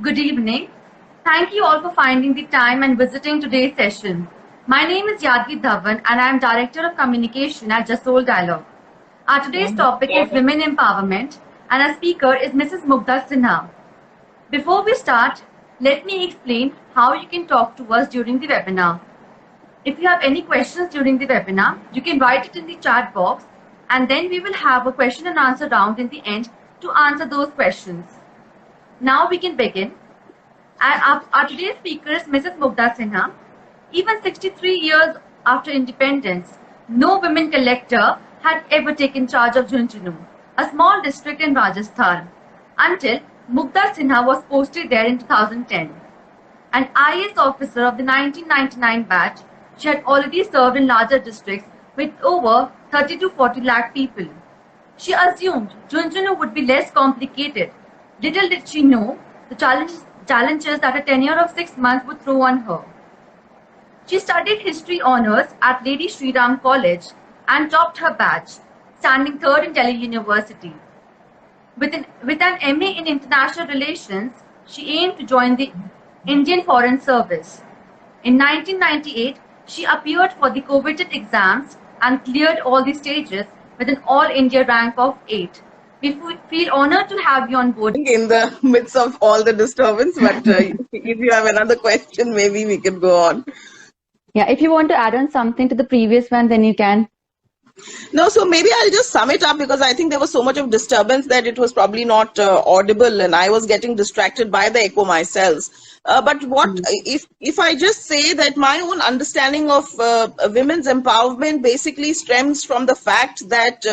Good evening. Thank you all for finding the time and visiting today's session. My name is Yadvi Dhawan and I am Director of Communication at Jasol Dialogue. Our today's topic is women empowerment and our speaker is Mrs. Mugdha Sinha. Before we start, let me explain how you can talk to us during the webinar. If you have any questions during the webinar, you can write it in the chat box and then we will have a question and answer round in the end to answer those questions. Now we can begin. Our today's speaker is Mrs. Mugdha Sinha. Even 63 years after independence, no women collector had ever taken charge of Jhunjhunu, a small district in Rajasthan, until Mugdha Sinha was posted there in 2010. An IAS officer of the 1999 batch, she had already served in larger districts with over 30 to 40 lakh people. She assumed Jhunjhunu would be less complicated. Little did she know the challenges that a tenure of 6 months would throw on her. She studied history honours at Lady Shri Ram College and topped her batch, standing third in Delhi University. With an MA in International Relations, she aimed to join the Indian Foreign Service. In 1998, she appeared for the coveted exams and cleared all the stages with an All India rank of 8. We feel honored to have you on board. In the midst of all the disturbance, but if you have another question, maybe we can go on. Yeah, if you want to add on something to the previous one, then you can. No, so maybe I'll just sum it up because I think there was so much of disturbance that it was probably not audible and I was getting distracted by the echo myself. But what if I just say that my own understanding of women's empowerment basically stems from the fact that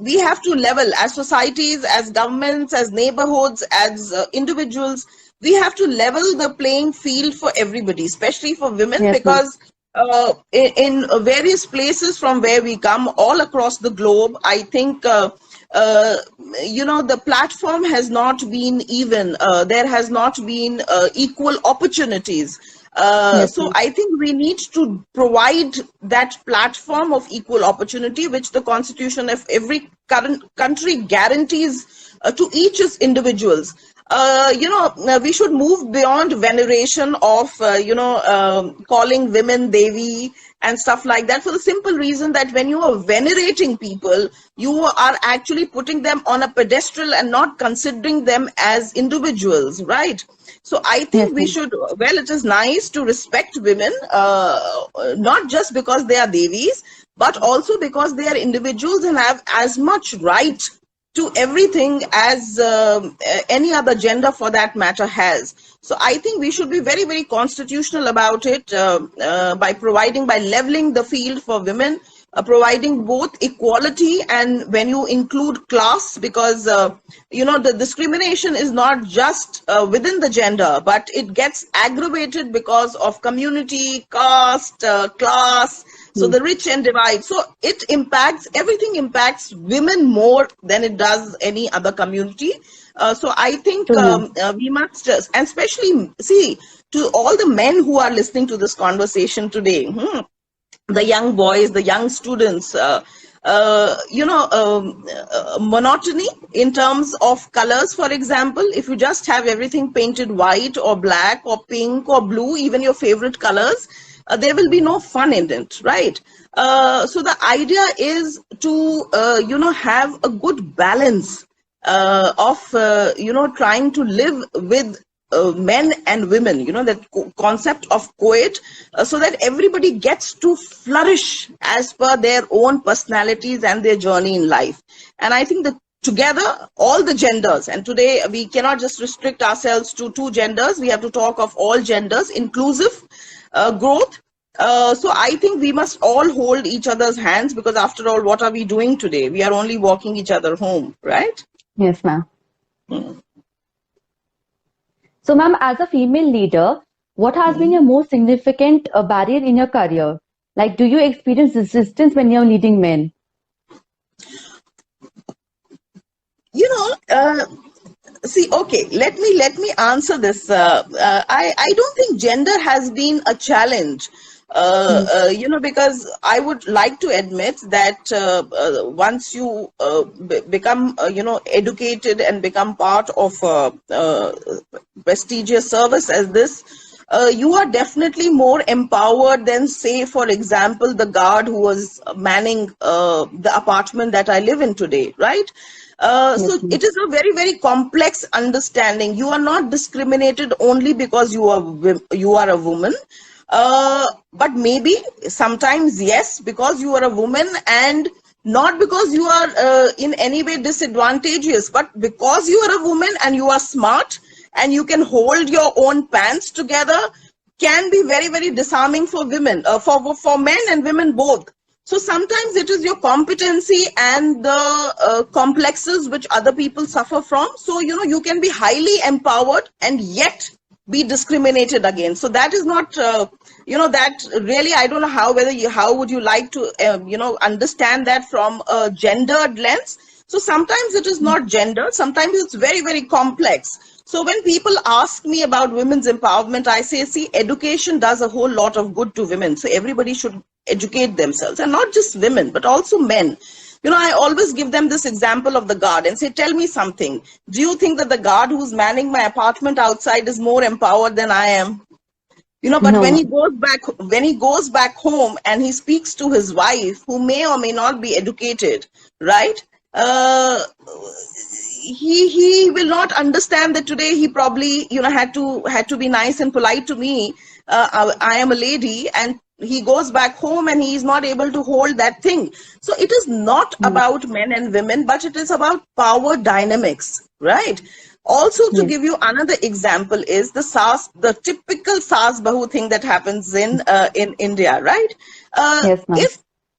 we have to level as societies, as governments, as neighborhoods, as individuals. We have to level the playing field for everybody, especially for women, yes, because in various places from where we come, all across the globe, I think the platform has not been even. There has not been equal opportunities. Yes, so I think we need to provide that platform of equal opportunity, which the constitution of every current country guarantees to each as individuals. We should move beyond veneration of, calling women Devi and stuff like that, for the simple reason that when you are venerating people, you are actually putting them on a pedestal and not considering them as individuals, right? So I think we should, it is nice to respect women, not just because they are Devis, but also because they are individuals and have as much right to everything as any other gender for that matter has. So I think we should be very, very constitutional about it by leveling the field for women, providing both equality and when you include class, because the discrimination is not just within the gender, but it gets aggravated because of community, caste, class. So the rich and divide. So everything impacts women more than it does any other community. So I think we must just, and especially see, to all the men who are listening to this conversation today, the young boys, the young students, monotony in terms of colors, for example, if you just have everything painted white or black or pink or blue, even your favorite colors, there will be no fun in it, right? So the idea is to, have a good balance of, trying to live with men and women, that concept of co-ed, so that everybody gets to flourish as per their own personalities and their journey in life. And I think that together, all the genders, and today we cannot just restrict ourselves to 2 genders, we have to talk of all genders, inclusive growth. So I think we must all hold each other's hands, because after all, what are we doing today? We are only walking each other home, right? Yes, ma'am. So, ma'am, as a female leader, what has been your most significant barrier in your career? Like, do you experience resistance when you're leading men? See, okay, let me answer this. I don't think gender has been a challenge. Because I would like to admit that once you become, educated and become part of prestigious service as this, you are definitely more empowered than, say, for example, the guard who was manning the apartment that I live in today, right? So it is a very, very complex understanding. You are not discriminated only because you are a woman. But maybe sometimes, yes, because you are a woman, and not because you are in any way disadvantageous, but because you are a woman and you are smart and you can hold your own pants together, can be very, very disarming for women, for men and women both. So sometimes it is your competency and the complexes which other people suffer from. So, you can be highly empowered and yet be discriminated against. So that is not, that really, I don't know how would you like to, understand that from a gendered lens. So sometimes it is not gender, sometimes it's very, very complex. So when people ask me about women's empowerment, I say, see, education does a whole lot of good to women. So everybody should educate themselves, and not just women, but also men. I always give them this example of the guard and say, tell me something. Do you think that the guard who's manning my apartment outside is more empowered than I am? But No. when he goes back home and he speaks to his wife, who may or may not be educated, right? He will not understand that today he probably, had to be nice and polite to me. I am a lady, and he goes back home and he is not able to hold that thing. So it is not about men and women, but it is about power dynamics, right? Also, to give you another example is the typical Saas Bahu thing that happens in India, right? Yes, ma'am.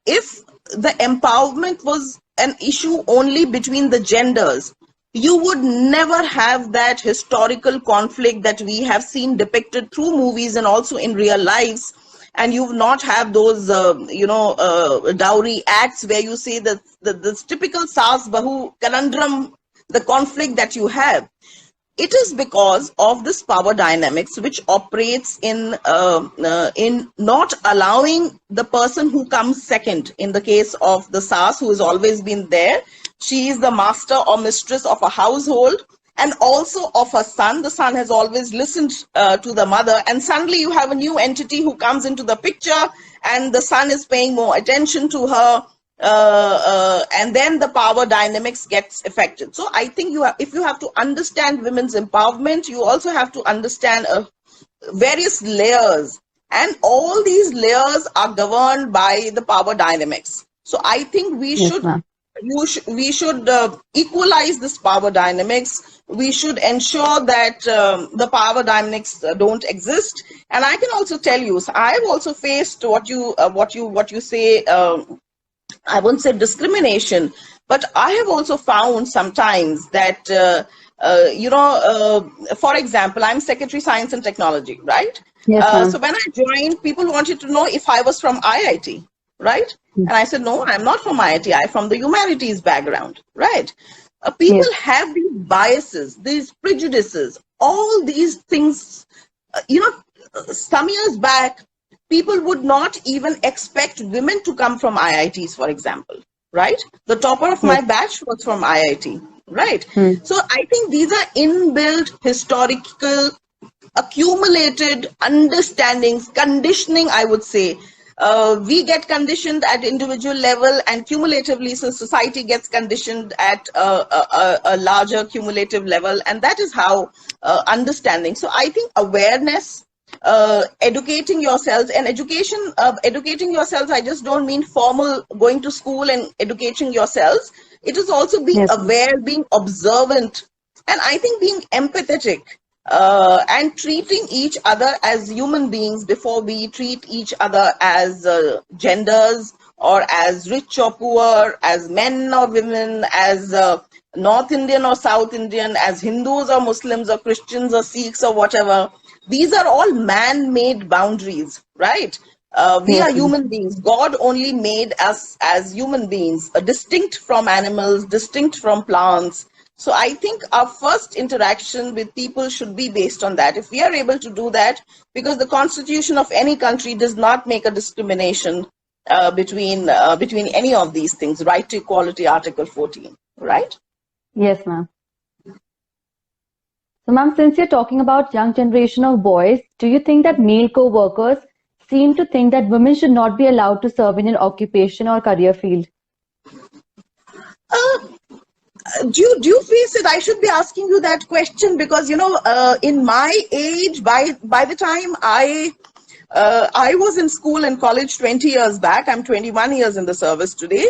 If the empowerment was an issue only between the genders, you would never have that historical conflict that we have seen depicted through movies and also in real lives. And you will not have those, dowry acts where you say that the typical Saas Bahu conundrum, the conflict that you have. It is because of this power dynamics which operates in not allowing the person who comes second. In the case of the Saas, who has always been there, she is the master or mistress of a household, and also of her son. The son has always listened to the mother, and suddenly you have a new entity who comes into the picture, and the son is paying more attention to her, and then the power dynamics gets affected. So I think if you have to understand women's empowerment, you also have to understand various layers, and all these layers are governed by the power dynamics. So I think we should equalize this power dynamics. We should ensure that the power dynamics don't exist. And I can also tell you, so I have also faced what you say. I won't say discrimination, but I have also found sometimes that for example, I'm Secretary Science and Technology, right? Yes, so when I joined, people wanted to know if I was from IIT. Right? And I said, no, I'm not from IIT. I'm from the humanities background, right? People have these biases, these prejudices, all these things. Some years back, people would not even expect women to come from IITs, for example, right? The topper of my batch was from IIT, right? So I think these are inbuilt historical, accumulated understandings, conditioning, I would say. We get conditioned at individual level, and cumulatively, so society gets conditioned at a larger cumulative level, and that is how understanding. So I think awareness, educating yourselves, and educating yourselves, I just don't mean formal going to school and educating yourselves. It is also being aware, being observant, and I think being empathetic. And treating each other as human beings before we treat each other as genders, or as rich or poor, as men or women, as North Indian or South Indian, as Hindus or Muslims or Christians or Sikhs or whatever. These are all man-made boundaries, right? We are human beings. God only made us as human beings, distinct from animals, distinct from plants. So I think our first interaction with people should be based on that. If we are able to do that, because the constitution of any country does not make a discrimination between any of these things. Right to equality, Article 14, right? Yes, ma'am. So, ma'am, since you're talking about young generation of boys, do you think that male co-workers seem to think that women should not be allowed to serve in an occupation or career field? Do you face it? I should be asking you that question because, in my age, by the time I was in school and college 20 years back, I'm 21 years in the service today,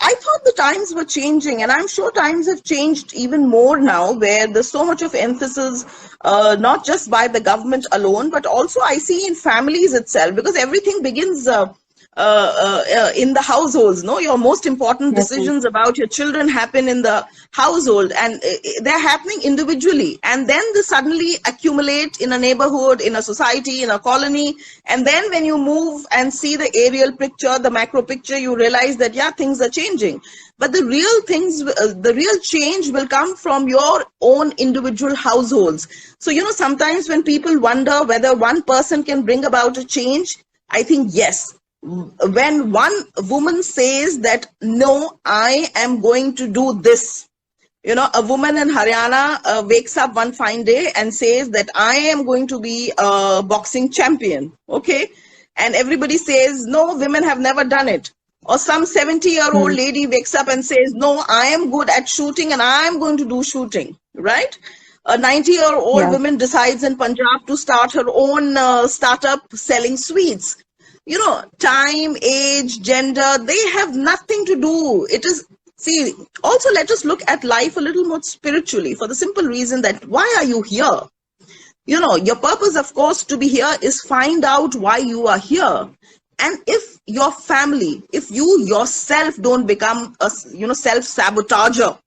I thought the times were changing, and I'm sure times have changed even more now, where there's so much of emphasis, not just by the government alone, but also I see in families itself, because everything begins in the households. No, your most important decisions about your children happen in the household, and they're happening individually, and then they suddenly accumulate in a neighborhood, in a society, in a colony, and then when you move and see the aerial picture, the macro picture, you realize that things are changing. But the real change will come from your own individual households. So sometimes when people wonder whether one person can bring about a change, I think yes. When one woman says that, no, I am going to do this. A woman in Haryana wakes up one fine day and says that I am going to be a boxing champion. Okay. And everybody says, no, women have never done it. Or some 70-year-old lady wakes up and says, no, I am good at shooting and I am going to do shooting. Right. A 90-year-old woman decides in Punjab to start her own startup selling sweets. Time, age, gender, they have nothing to do. It is, see, also let us look at life a little more spiritually, for the simple reason that why are you here? Your purpose, of course, to be here is find out why you are here. And if your family, if you yourself don't become a, self-sabotager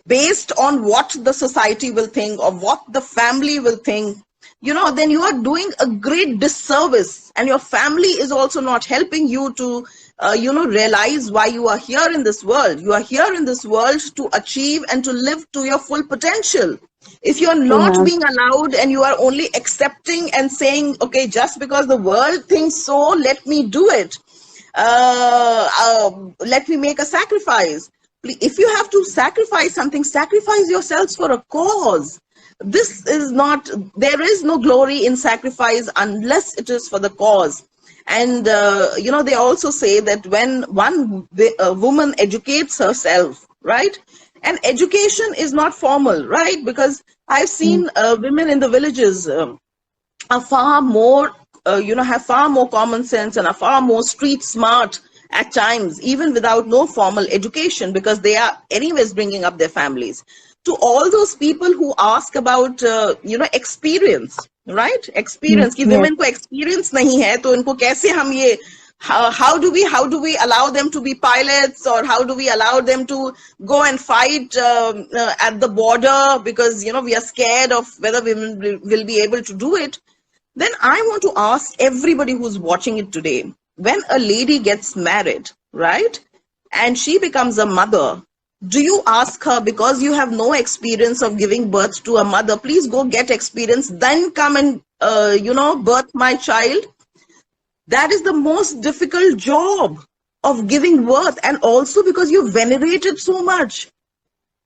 based on what the society will think or what the family will think, then you are doing a great disservice, and your family is also not helping you to, realize why you are here in this world. You are here in this world to achieve and to live to your full potential. If you're not being allowed and you are only accepting and saying, okay, just because the world thinks so, let me do it. Let me make a sacrifice. If you have to sacrifice something, sacrifice yourselves for a cause. This is not, there is no glory in sacrifice unless it is for the cause. And, they also say that when a woman educates herself, right? And education is not formal, right? Because I've seen women in the villages are far more, have far more common sense and are far more street smart at times, even without no formal education, because they are anyways bringing up their families. To all those people who ask about, experience, right? Experience, कि women को experience नहीं है, तो इनको कैसे हम ये, how do we allow them to be pilots, or how do we allow them to go and fight at the border because, we are scared of whether women will be able to do it. Then I want to ask everybody who's watching it today, when a lady gets married, right? And she becomes a mother, do you ask her, because you have no experience of giving birth to a mother, please go get experience, then come and, birth my child? That is the most difficult job of giving birth. And also because you venerate it so much.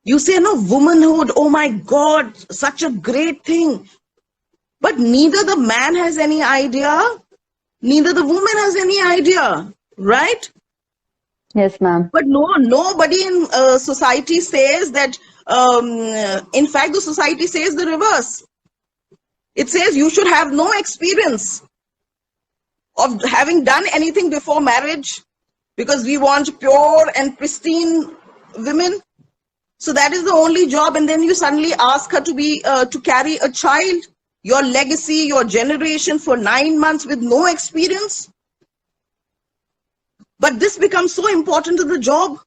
You say, no, womanhood, oh my God, such a great thing. But neither the man has any idea, neither the woman has any idea, right? Yes, ma'am. But nobody in society says that, in fact, the society says the reverse. It says you should have no experience of having done anything before marriage because we want pure and pristine women. So that is the only job. And then you suddenly ask her to be, to carry a child, your legacy, your generation for 9 months with no experience. But this becomes so important to the job.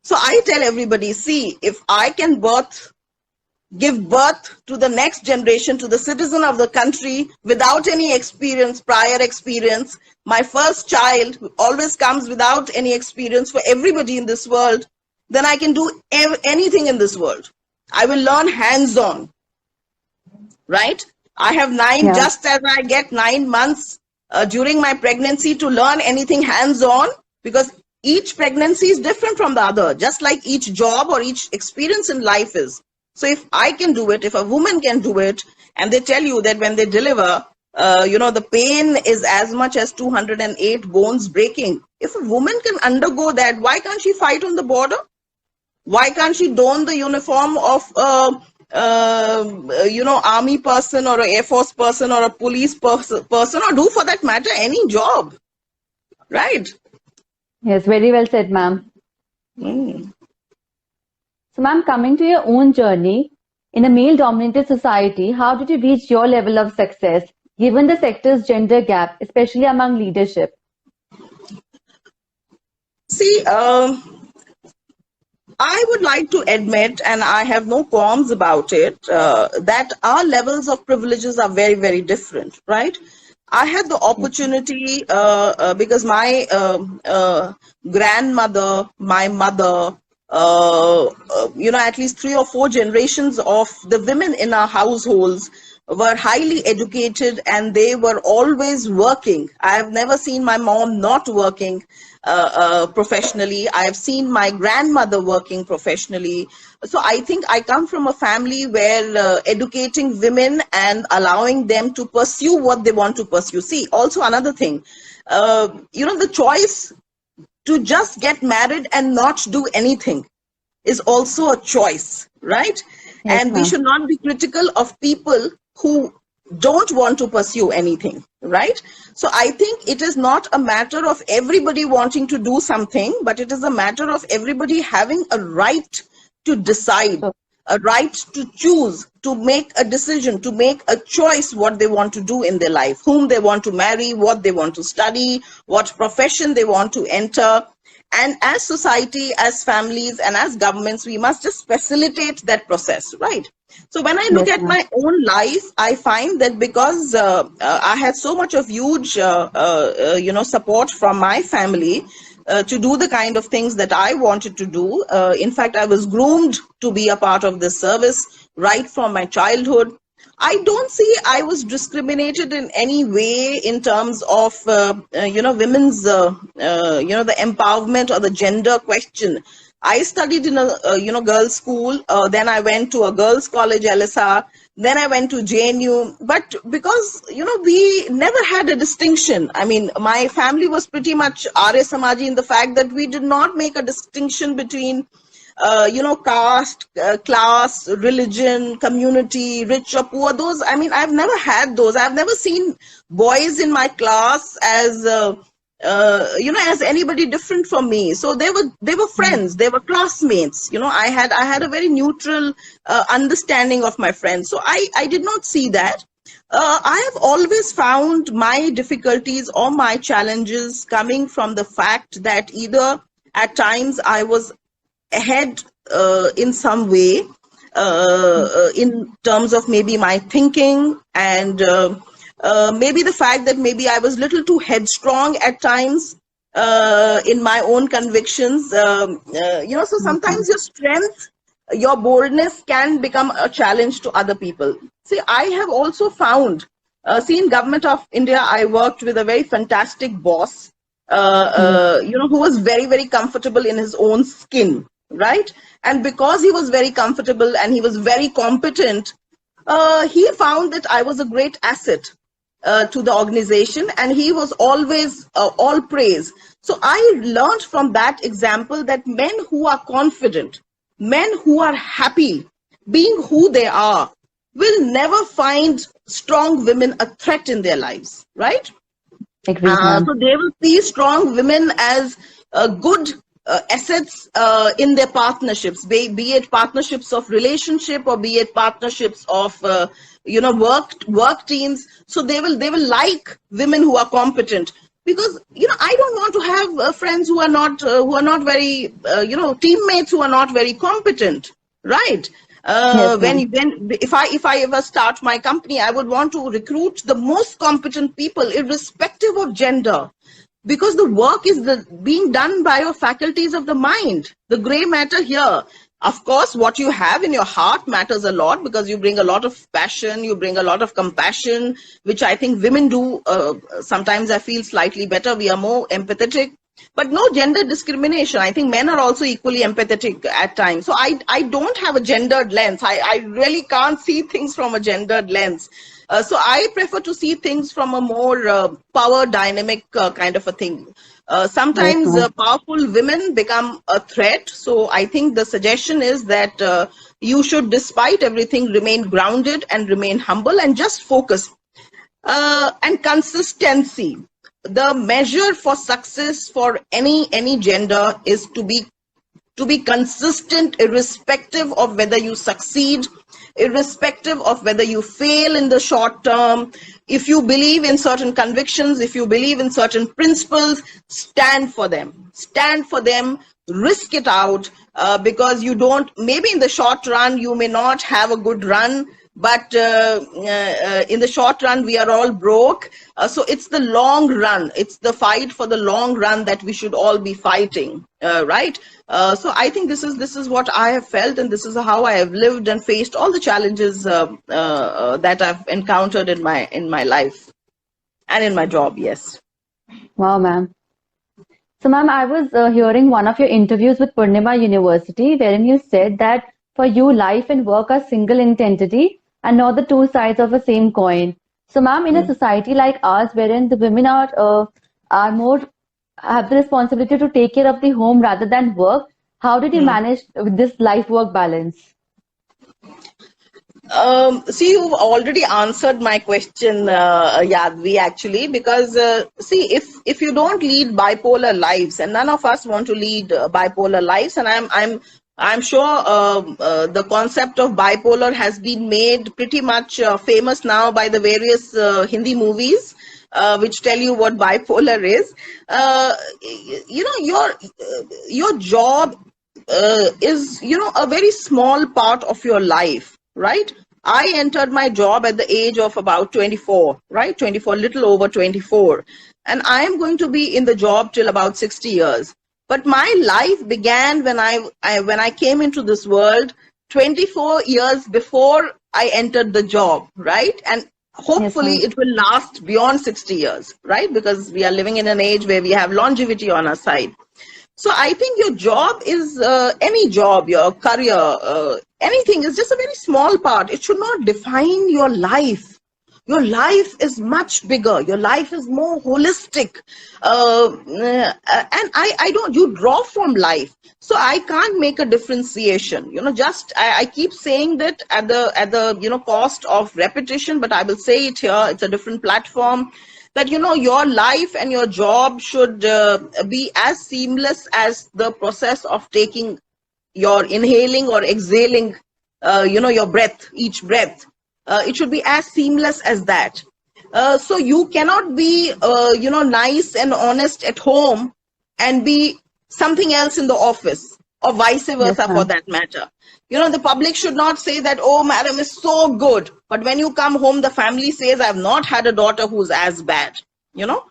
So I tell everybody, see, if I can give birth to the next generation, to the citizen of the country without any experience, prior experience, my first child always comes without any experience for everybody in this world. then I can do anything in this world. I will learn hands-on, right? I have just as I get 9 months during my pregnancy to learn anything hands-on, because each pregnancy is different from the other, just like each job or each experience in life is. So if I can do it, if a woman can do it, and they tell you that when they deliver, the pain is as much as 208 bones breaking. If a woman can undergo that, why can't she fight on the border? Why can't she don the uniform of army person or an air force person or a police person, or do for that matter any job, right? Yes, very well said, ma'am. So, ma'am, coming to your own journey in a male-dominated society, how did you reach your level of success, given the sector's gender gap, especially among leadership? See, I would like to admit, and I have no qualms about it, that our levels of privileges are very, very different, right? I had the opportunity because my grandmother, my mother, at least 3 or 4 generations of the women in our households were highly educated, and they were always working. I have never seen my mom not working professionally. I have seen my grandmother working professionally. So I think I come from a family where educating women and allowing them to pursue what they want to pursue. See, also another thing, the choice to just get married and not do anything is also a choice, right? Yes, and we should not be critical of people who don't want to pursue anything, right? So I think it is not a matter of everybody wanting to do something, but it is a matter of everybody having a right to decide, a right to choose, to make a decision, to make a choice what they want to do in their life, whom they want to marry, what they want to study, what profession they want to enter. And as society, as families, and as governments, we must just facilitate that process, right? So when I look at my own life, I find that because I had so much of huge, support from my family to do the kind of things that I wanted to do. In fact, I was groomed to be a part of this service right from my childhood. I don't see I was discriminated in any way in terms of, women's, the empowerment or the gender question. I studied in a, girls' school. Then I went to a girls' college, LSR. Then I went to JNU. But because, we never had a distinction. I mean, my family was pretty much Arya Samaji in the fact that we did not make a distinction between caste, class, religion, community, rich or poor. Those, I mean, I've never had those. I've never seen boys in my class as, as anybody different from me. So they were friends, they were classmates. I had a very neutral understanding of my friends. So I did not see that. I have always found my difficulties or my challenges coming from the fact that either at times I was ahead in some way in terms of maybe my thinking, and maybe the fact that maybe I was a little too headstrong at times in my own convictions. So sometimes your strength, your boldness can become a challenge to other people. See, I have also found, in Government of India, I worked with a very fantastic boss, who was very, very comfortable in his own skin. Right? And because he was very comfortable and he was very competent, he found that I was a great asset to the organization, and he was always all praise. So I learned from that example that men who are confident, men who are happy being who they are, will never find strong women a threat in their lives, right? So they will see strong women as good assets in their partnerships, be it partnerships of relationship or be it partnerships of work teams. So they will like women who are competent, because I don't want to have friends who are not very teammates who are not very competent, right? If I ever start my company, I would want to recruit the most competent people, irrespective of gender. because the work is being done by your faculties of the mind, the gray matter here. Of course, what you have in your heart matters a lot, because you bring a lot of passion, you bring a lot of compassion, which I think women do. Sometimes I feel slightly better. We are more empathetic, but no gender discrimination. I think men are also equally empathetic at times. So I don't have a gendered lens. I really can't see things from a gendered lens. So I prefer to see things from a more power dynamic kind of a thing. Sometimes powerful women become a threat. So I think the suggestion is that you should, despite everything, remain grounded and remain humble and just focus. And consistency. The measure for success for any gender is to be consistent, irrespective of whether you succeed, irrespective of whether you fail in the short term. If you believe in certain convictions, if you believe in certain principles, stand for them. Stand for them, risk it out, because you don't, maybe in the short run, you may not have a good run, but in the short run, we are all broke. So it's the long run. It's the fight for the long run that we should all be fighting, right? So I think this is what I have felt, and this is how I have lived and faced all the challenges that I've encountered in my life and in my job. Yes. Wow, ma'am. So, ma'am, I was hearing one of your interviews with Purnima University, wherein you said that for you, life and work are single entity and not the two sides of a same coin. So, ma'am, in a society like ours, wherein the women are more have the responsibility to take care of the home rather than work, how did you manage with this life-work balance? See, you've already answered my question, Yadvi, actually, because see, if you don't lead bipolar lives, and none of us want to lead bipolar lives, and I'm sure the concept of bipolar has been made pretty much famous now by the various Hindi movies, which tell you what bipolar is. You know, your job is, you know, a very small part of your life, right? I entered my job at the age of about 24, right? 24, little over 24. And I am going to be in the job till about 60 years. But my life began when I came into this world 24 years before I entered the job, right? And hopefully it will last beyond 60 years, right? Because we are living in an age where we have longevity on our side. So I think your job is any job, your career, anything is just a very small part. It should not define your life. Your life is much bigger. Your life is more holistic. And you draw from life. So I can't make a differentiation. You know, I keep saying that at the you know, cost of repetition, but I will say it here. It's a different platform. That, you know, your life and your job should be as seamless as the process of taking your inhaling or exhaling, you know, your breath, each breath. It should be as seamless as that. So you cannot be, you know, nice and honest at home and be something else in the office, or vice versa, for that matter. You know, the public should not say that, oh, madam is so good. But when you come home, the family says, I've not had a daughter who's as bad, you know.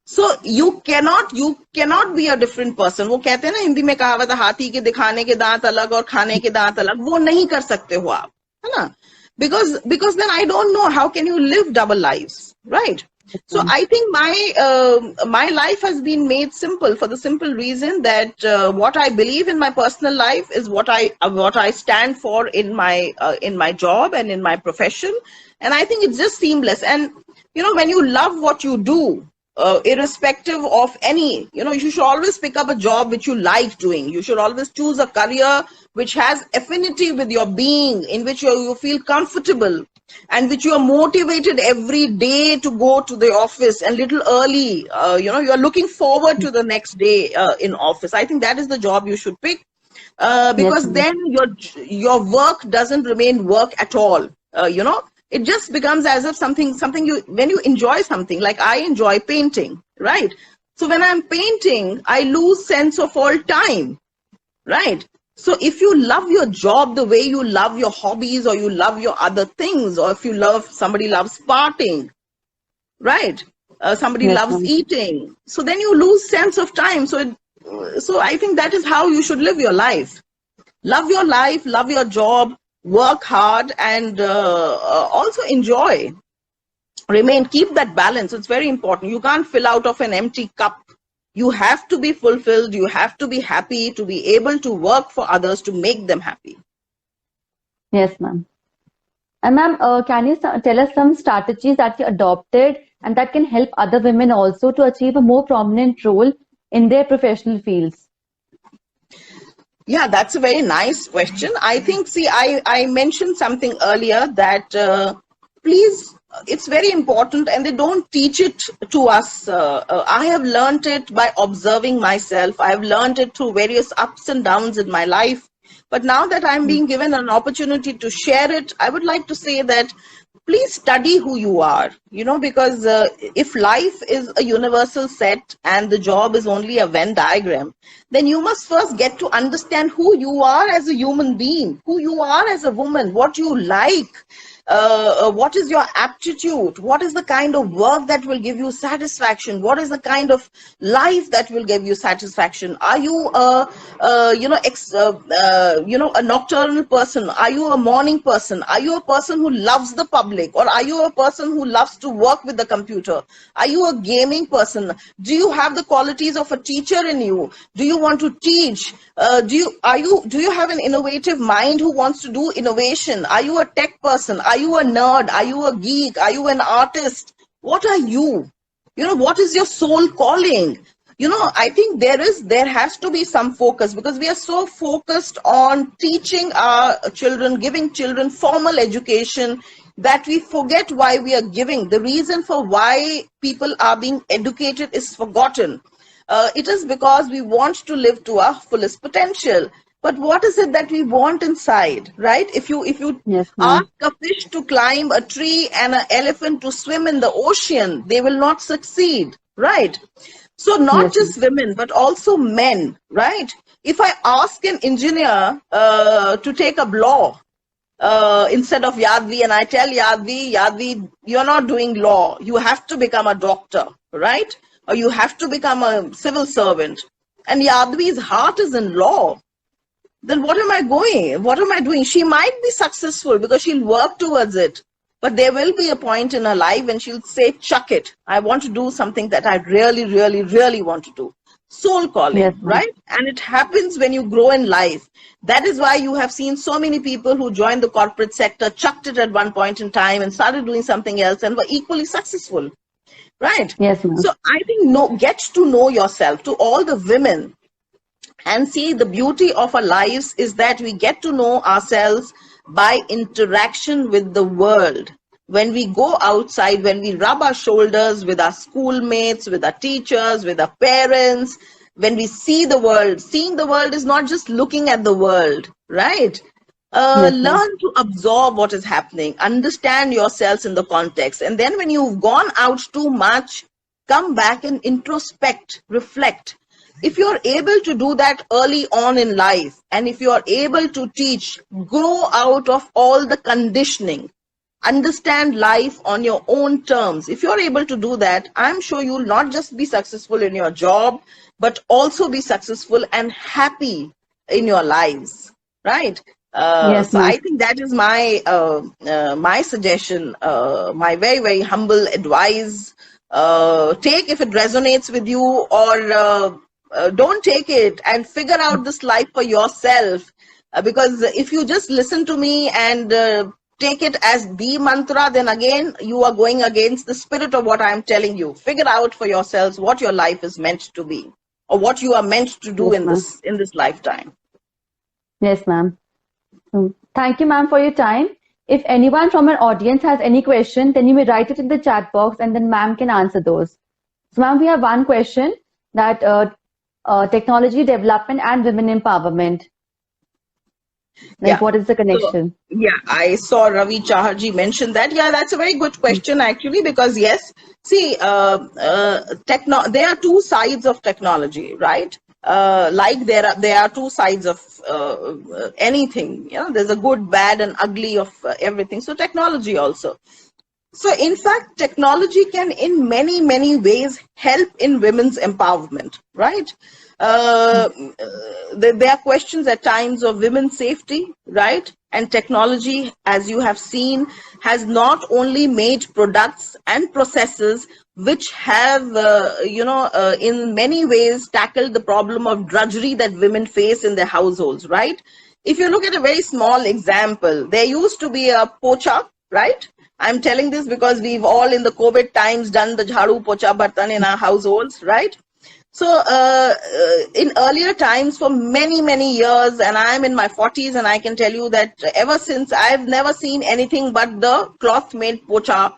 So you cannot be a different person. वो कहते हैं ना हिंदी में कहावत, हाथी के दिखाने के दांत अलग और खाने के दांत अलग, वो नहीं कर सकते हो आप, है ना? Because then I don't know, how can you live double lives, right? So I think my life has been made simple for the simple reason that what I believe in my personal life is what I stand for in my job and in my profession, and I think it's just seamless. And you know, when you love what you do, irrespective of any, you know, you should always pick up a job which you like doing. You should always choose a career which has affinity with your being, in which you feel comfortable, and which you are motivated every day to go to the office and little early, you know, you are looking forward to the next day in office. I think that is the job you should pick, because then your work doesn't remain work at all. You know, it just becomes as if something when you enjoy something, like I enjoy painting, right? So when I'm painting, I lose sense of all time, right? So if you love your job the way you love your hobbies, or you love your other things, or if you somebody loves partying, right? Somebody Yes, loves ma'am. eating. So then you lose sense of time. So I think that is how you should live your life. Love your life, love your job, work hard, and also enjoy. Keep that balance. It's very important. You can't fill out of an empty cup. You have to be fulfilled. You have to be happy to be able to work for others to make them happy. Yes, ma'am. And ma'am, can you tell us some strategies that you adopted and that can help other women also to achieve a more prominent role in their professional fields? Yeah, that's a very nice question. I think, see, I mentioned something earlier that please, it's very important and they don't teach it to us. I have learned it by observing myself. I have learned it through various ups and downs in my life. But now that I'm being given an opportunity to share it, I would like to say that please study who you are, because if life is a universal set and the job is only a Venn diagram, then you must first get to understand who you are as a human being, who you are as a woman, what you like, what is your aptitude, what is the kind of work that will give you satisfaction, what is the kind of life that will give you satisfaction. Are you a nocturnal person? Are you a morning person? Are you a person who loves the public, or are you a person who loves to work with the computer? Are you a gaming person? Do you have the qualities of a teacher in you? Do you want to teach? Do you have an innovative mind who wants to do innovation? Are you a tech person? Are you a nerd? Are you a geek? Are you an artist? What are you? What is your soul calling? I think there has to be some focus, because we are so focused on teaching our children, giving children formal education, that we forget why we are giving. The reason for why people are being educated is forgotten. It is because we want to live to our fullest potential. But what is it that we want inside, right? If you Yes, ma'am. ask a fish to climb a tree and an elephant to swim in the ocean, they will not succeed, right? So not Yes, just women, but also men, right? If I ask an engineer to take up law instead of Yadvi, and I tell Yadvi, you're not doing law. You have to become a doctor, right? Or you have to become a civil servant. And Yadvi's heart is in law. Then what am I going? What am I doing? She might be successful because she'll work towards it. But there will be a point in her life when she'll say, chuck it. I want to do something that I really, really, really want to do. Soul calling, Yes, right? And it happens when you grow in life. That is why you have seen so many people who joined the corporate sector, chucked it at one point in time and started doing something else and were equally successful, right? Yes, ma'am. So I think get to know yourself. To all the women, and see, the beauty of our lives is that we get to know ourselves by interaction with the world. When we go outside, when we rub our shoulders with our schoolmates, with our teachers, with our parents, when we see the world, seeing the world is not just looking at the world, right? Yes, ma'am. Learn to absorb what is happening, understand yourselves in the context. And then when you've gone out too much, come back and introspect, reflect. If you're able to do that early on in life, and if you're able to teach, grow out of all the conditioning, understand life on your own terms. If you're able to do that, I'm sure you'll not just be successful in your job, but also be successful and happy in your lives, right? Yes, So ma'am. I think that is my suggestion, my very, very humble advice. Take if it resonates with you, or don't take it, and figure out this life for yourself. Because if you just listen to me and take it as the mantra, then again you are going against the spirit of what I am telling you. Figure out for yourselves what your life is meant to be, or what you are meant to do Yes, in this lifetime. Yes, ma'am. Thank you, ma'am, for your time. If anyone from our audience has any question, then you may write it in the chat box and then ma'am can answer those. So, ma'am, we have one question that technology development and women empowerment. Like, Yeah. what is the connection? Yeah, I saw Ravi Chaharji mention that. Yeah, that's a very good question actually, because yes, see, there are two sides of technology, right? Like there are two sides of anything. There's a good, bad, and ugly of everything. So technology also. So in fact, technology can in many, many ways help in women's empowerment, right? There are questions at times of women's safety, right? And technology, as you have seen, has not only made products and processes which have, in many ways tackled the problem of drudgery that women face in their households, right? If you look at a very small example, there used to be a pocha, right? I'm telling this because we've all in the COVID times done the jharu, pocha, bartan in our households, right? So in earlier times, for many, many years, and I'm in my 40s, and I can tell you that ever since, I've never seen anything but the cloth-made pocha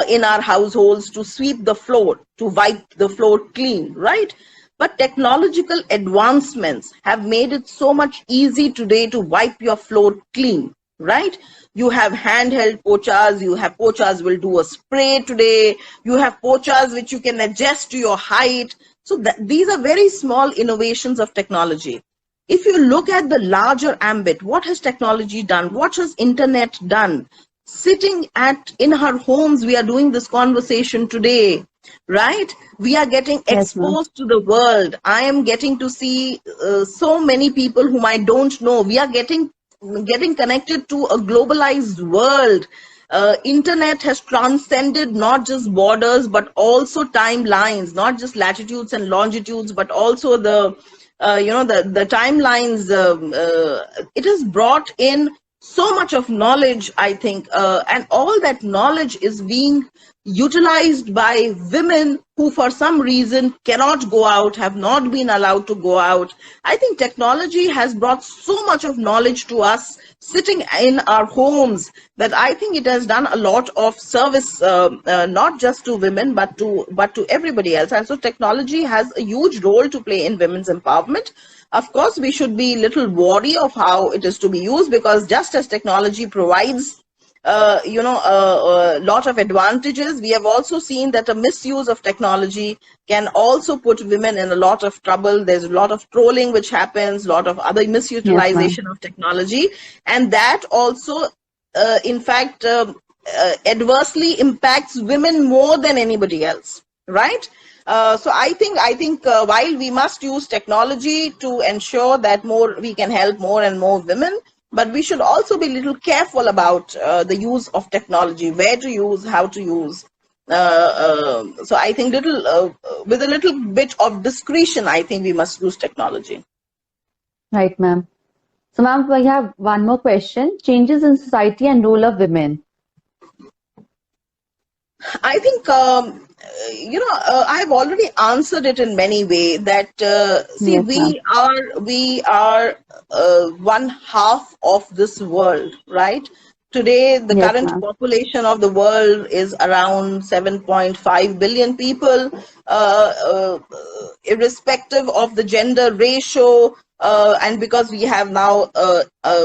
in our households to sweep the floor, to wipe the floor clean, right? But technological advancements have made it so much easy today to wipe your floor clean, right? You have handheld pochas, you have pochas will do a spray today, you have pochas which you can adjust to your height. So these are very small innovations of technology. If you look at the larger ambit, what has technology done? What has internet done? Sitting in our homes, we are doing this conversation today, right? We are getting exposed to the world. I am getting to see so many people whom I don't know. We are getting connected to a globalized world. Internet has transcended not just borders, but also timelines, not just latitudes and longitudes, but also the timelines. It has brought in so much of knowledge, I think, and all that knowledge is being utilized by women who for some reason cannot go out, have not been allowed to go out. I think technology has brought so much of knowledge to us sitting in our homes that I think it has done a lot of service, not just to women, but to everybody else. And so technology has a huge role to play in women's empowerment. Of course, we should be a little wary of how it is to be used, because just as technology provides a lot of advantages, we have also seen that a misuse of technology can also put women in a lot of trouble. There's a lot of trolling which happens, a lot of other misutilization of technology, and that also in fact adversely impacts women more than anybody else, right? So I think while we must use technology to ensure that we can help more and more women, but we should also be a little careful about the use of technology, where to use, how to use. So I think with a little bit of discretion, I think we must use technology. Right, ma'am. So, ma'am, we have one more question. Changes in society and role of women. I think, I've already answered it in many ways that, Yes, we are one half of this world, right? Today, the Yes, current ma'am. population of the world is around 7.5 billion people, irrespective of the gender ratio. And because we have now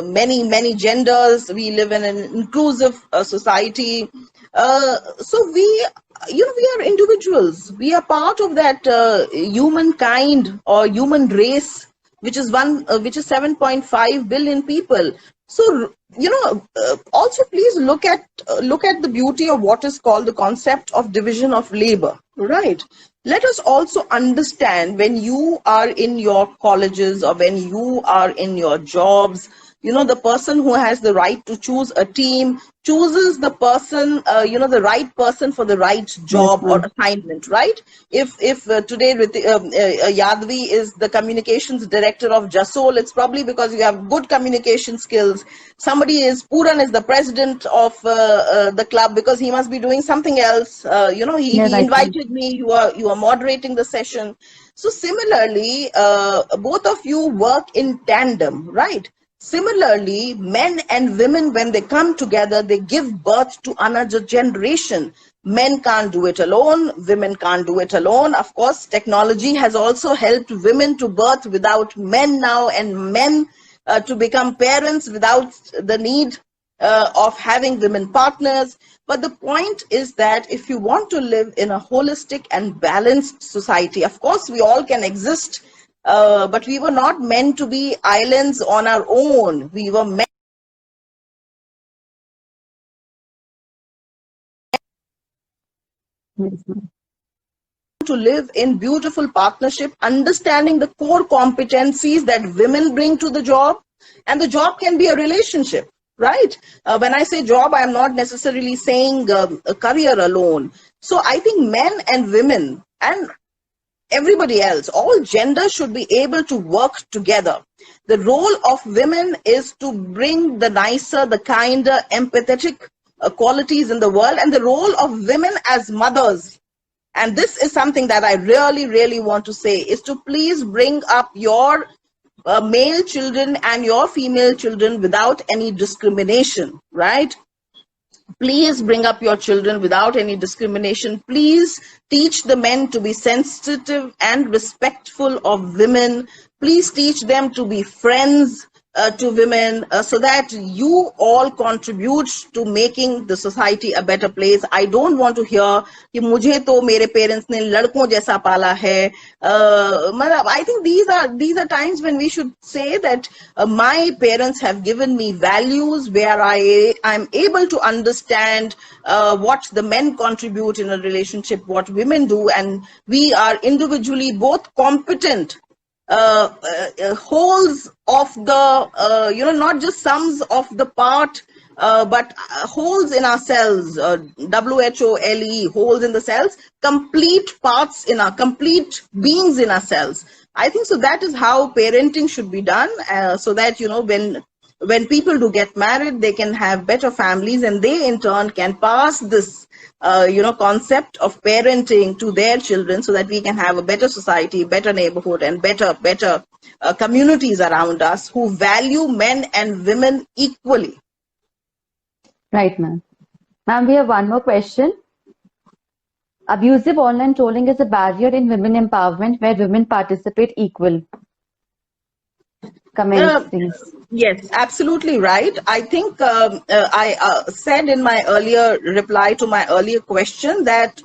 many genders, we live in an inclusive society. So we are individuals. We are part of that humankind or human race, which is 7.5 billion people. So also please look at the beauty of what is called the concept of division of labor, right? Let us also understand, when you are in your colleges or when you are in your jobs, the person who has the right to choose a team chooses the person, the right person for the right job or assignment, right? If today Yadvi is the communications director of Jasol, it's probably because you have good communication skills. Puran is the president of the club because he must be doing something else. He invited me, you are moderating the session. So similarly, both of you work in tandem, right? Similarly, men and women, when they come together, they give birth to another generation. Men can't do it alone. Women can't do it alone. Of course, technology has also helped women to birth without men now, and men to become parents without the need of having women partners. But the point is that if you want to live in a holistic and balanced society, of course, we all can exist. But we were not meant to be islands on our own. We were meant Yes, ma'am. To live in beautiful partnership, understanding the core competencies that women bring to the job. And the job can be a relationship, right? When I say job, I'm not necessarily saying a career alone. So I think men and women and everybody else, all genders should be able to work together. The role of women is to bring the nicer, the kinder, empathetic qualities in the world, and the role of women as mothers. And this is something that I really, really want to say, is to please bring up your male children and your female children without any discrimination, right? Please bring up your children without any discrimination. Please teach the men to be sensitive and respectful of women. Please teach them to be friends to women, so that you all contribute to making the society a better place. I don't want to hear कि मुझे तो मेरे parents ने लड़कों जैसा पाला है. I think these are times when we should say that my parents have given me values where I'm able to understand what the men contribute in a relationship, what women do, and we are individually both competent wholes of the, not just sums of the part, but wholes in ourselves, WHOLE, holes in the cells, complete parts in our, complete beings in ourselves. I think so that is how parenting should be done, so that, when people do get married, they can have better families, and they in turn can pass this concept of parenting to their children, so that we can have a better society, better neighborhood, and better communities around us who value men and women equally. Right, ma'am. Ma'am, we have one more question. Abusive online trolling is a barrier in women empowerment where women participate equal. Comments, please. Yes, absolutely right. I think I said in my earlier reply to my earlier question that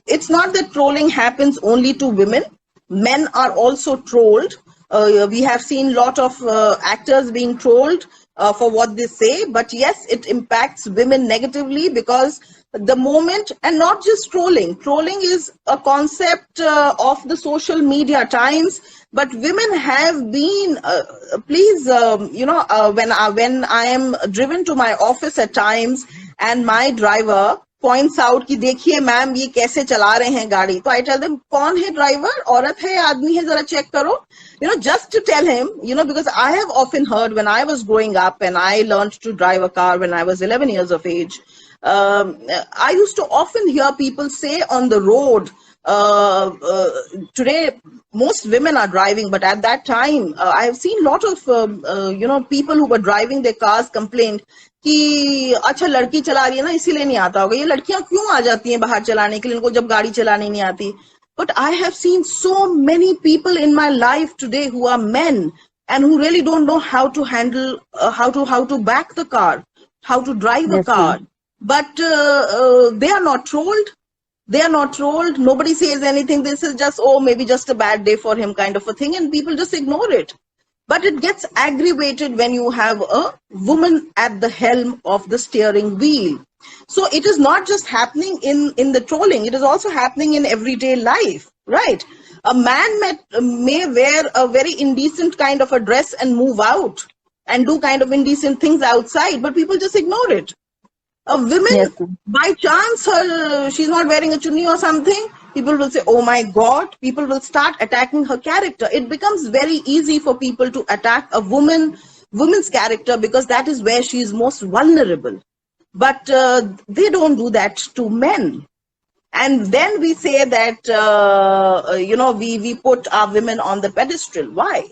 it's not that trolling happens only to women. Men are also trolled. We have seen a lot of actors being trolled for what they say, but yes, it impacts women negatively, because the moment, and not just trolling is a concept of the social media times, but women have been, when I am driven to my office at times and my driver points out कि देखिए ma'am ये कैसे चला रहे हैं गाड़ी, तो I tell them कौन है ड्राइवर, औरत है आदमी है, जरा चेक करो, just to tell him, because I have often heard when I was growing up and I learned to drive a car when I was 11 years of age, I used to often hear people say on the road, today most women are driving, but at that time I have seen a lot of people who were driving their cars complained कि अच्छा लड़की चला रही है ना इसीलिए नहीं आता होगा, ये लड़कियां क्यों आ जाती हैं बाहर चलाने के लिए, इनको जब गाड़ी चलानी नहीं आती. But I have seen so many people in my life today who are men and who really don't know how to handle, how to back the car, how to drive a car. But they are not trolled. They are not trolled. Nobody says anything. This is just, maybe just a bad day for him kind of a thing, and people just ignore it. But it gets aggravated when you have a woman at the helm of the steering wheel. So it is not just happening in the trolling, it is also happening in everyday life, right? A man may wear a very indecent kind of a dress and move out and do kind of indecent things outside, but people just ignore it. A woman, by chance, she's not wearing a chunni or something, people will say, oh my God, people will start attacking her character. It becomes very easy for people to attack a woman's character, because that is where she is most vulnerable. But they don't do that to men. And then we say that, we put our women on the pedestal. Why?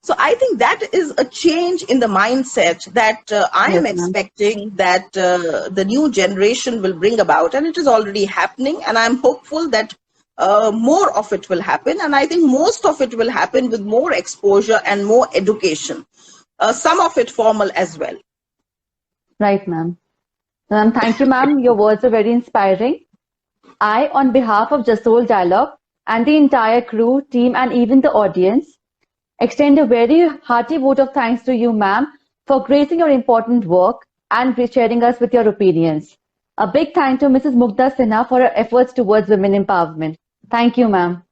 So I think that is a change in the mindset that I am expecting that the new generation will bring about, and it is already happening, and I'm hopeful that more of it will happen, and I think most of it will happen with more exposure and more education, some of it formal as well. Right, ma'am. Thank you, ma'am. Your words are very inspiring. I, on behalf of Jasol Dialogue and the entire crew, team, and even the audience, extend a very hearty vote of thanks to you, ma'am, for gracing your important work and sharing us with your opinions. A big thank to Mrs. Mugdha Sinha for her efforts towards women empowerment. Thank you, ma'am.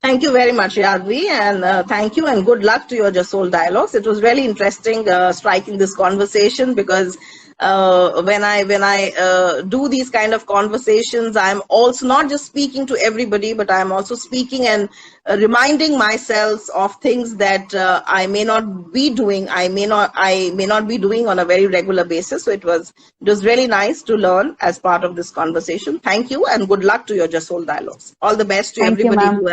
Thank you very much, Yadvi, and thank you and good luck to your Jasol Dialogues. It was really interesting striking this conversation, because when I do these kind of conversations, I'm also not just speaking to everybody, but I'm also speaking and reminding myself of things that I may not be doing. I may not be doing on a very regular basis. So it was really nice to learn as part of this conversation. Thank you and good luck to your Jasol Dialogues. All the best to Thank you, everybody ma'am. who